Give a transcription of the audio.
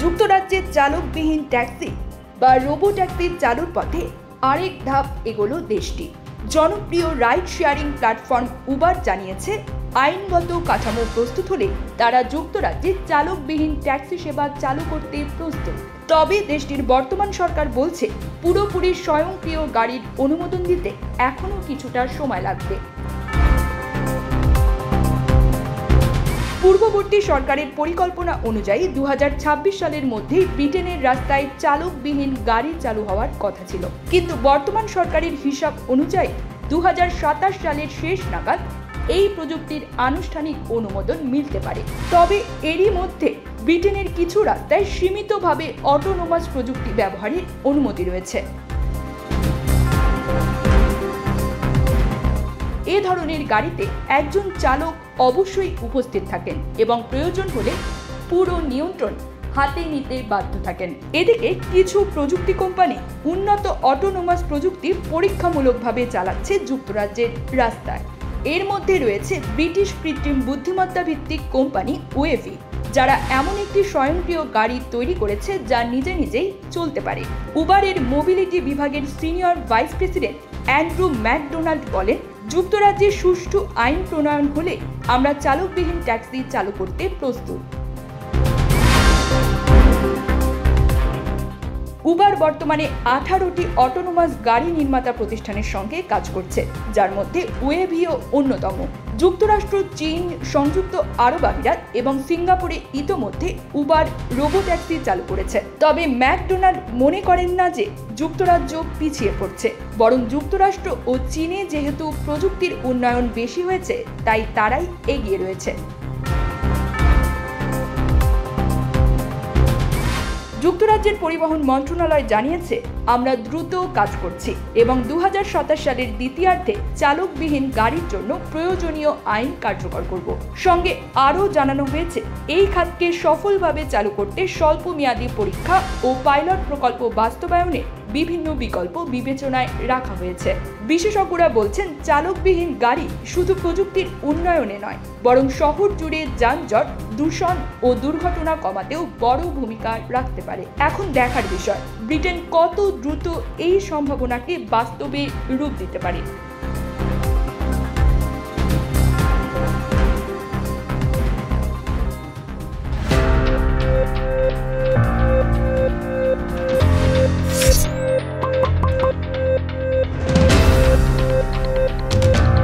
যুক্তরাজ্যে চালকবিহীন ট্যাক্সি বা রোবো ট্যাক্সির চালুর পথে আরেক ধাপ এগোলো দেশটি। জনপ্রিয় রাইড শেয়ারিং প্ল্যাটফর্ম উবার জানিয়েছে, আইনগত কাঠামো প্রস্তুত হলে তারা যুক্তরাজ্যে চালকবিহীন ট্যাক্সি সেবা চালু করতে প্রস্তুত। তবে দেশটির বর্তমান সরকার বলছে, পুরোপুরি স্বয়ংক্রিয় গাড়ির অনুমোদন দিতে এখনো কিছুটা সময় লাগবে। পূর্ববর্তী সরকারের পরিকল্পনা অনুযায়ী 2026 সালের মধ্যেই ব্রিটেনের রাস্তায় চালকবিহীন গাড়ি চালু হওয়ার কথা ছিল, কিন্তু বর্তমান সরকারের হিসাব অনুযায়ী 2027 সালের শেষ নাগাদ এই প্রযুক্তির আনুষ্ঠানিক অনুমোদন মিলতে পারে। তবে এরই মধ্যে ব্রিটেনের কিছু রাস্তায় সীমিতভাবে অটোনোমাস প্রযুক্তি ব্যবহারের অনুমতি রয়েছে। এ ধরনের গাড়িতে একজন চালক অবশ্যই উপস্থিত থাকেন এবং প্রয়োজন হলে পুরো নিয়ন্ত্রণ হাতে নিতে বাধ্য থাকেন। এদিকে কিছু প্রযুক্তি কোম্পানি উন্নত অটোনোমাস প্রযুক্তি পরীক্ষামূলকভাবে চালাচ্ছে যুক্তরাজ্যের রাস্তায়। এর মধ্যে রয়েছে ব্রিটিশ কৃত্রিম বুদ্ধিমত্তা ভিত্তিক কোম্পানি ওয়েভি, যারা এমন একটি স্বয়ংক্রিয় গাড়ি তৈরি করেছে যা নিজে নিজেই চলতে পারে। উবারের মোবিলিটি বিভাগের senior vice president Andrew McDonald বলেন, যুক্তরাজ্যে সুষ্ঠু আইন প্রণয়ন হলে আমরা চালকবিহীন ট্যাক্সি চালু করতে প্রস্তুত। উবার বর্তমানে 18টি অটোনোমাস গাড়ি নির্মাতা প্রতিষ্ঠানের সঙ্গে কাজ করছে, যার মধ্যে ওয়েভিও অন্যতম। যুক্তরাষ্ট্র, চীন, সংযুক্ত আরব আমিরাত এবং সিঙ্গাপুরে ইতোমধ্যে উবার রোবো ট্যাক্সি চালু করেছে। তবে ম্যাকডোনাল্ড মনে করেন না যে যুক্তরাজ্য পিছিয়ে পড়ছে, বরং যুক্তরাষ্ট্র ও চীনে যেহেতু প্রযুক্তির উন্নয়ন বেশি হয়েছে, তাই তারাই এগিয়ে রয়েছে। যুক্তরাজ্যের পরিবহন মন্ত্রণালয় জানিয়েছে, আমরা দ্রুত কাজ করছি এবং 2027 সালের দ্বিতীয়ার্ধে চালকবিহীন গাড়ির জন্য প্রয়োজনীয় আইন কার্যকর করব। সঙ্গে আরও জানানো হয়েছে, এই খাতকে সফলভাবে চালু করতে স্বল্পমেয়াদী পরীক্ষা ও পাইলট প্রকল্প বাস্তবায়নে বিভিন্ন বিকল্প বিবেচনায় রাখা হয়েছে। বিশেষজ্ঞরা বলছেন, চালকবিহীন গাড়ি শুধু প্রযুক্তির উন্নয়নে নয়, বরং শহর জুড়ে যানজট, দূষণ ও দুর্ঘটনা কমাতেও বড় ভূমিকা রাখতে পারে। এখন দেখার বিষয়, ব্রিটেন কত দ্রুত এই সম্ভাবনাকে বাস্তবে রূপ দিতে পারে।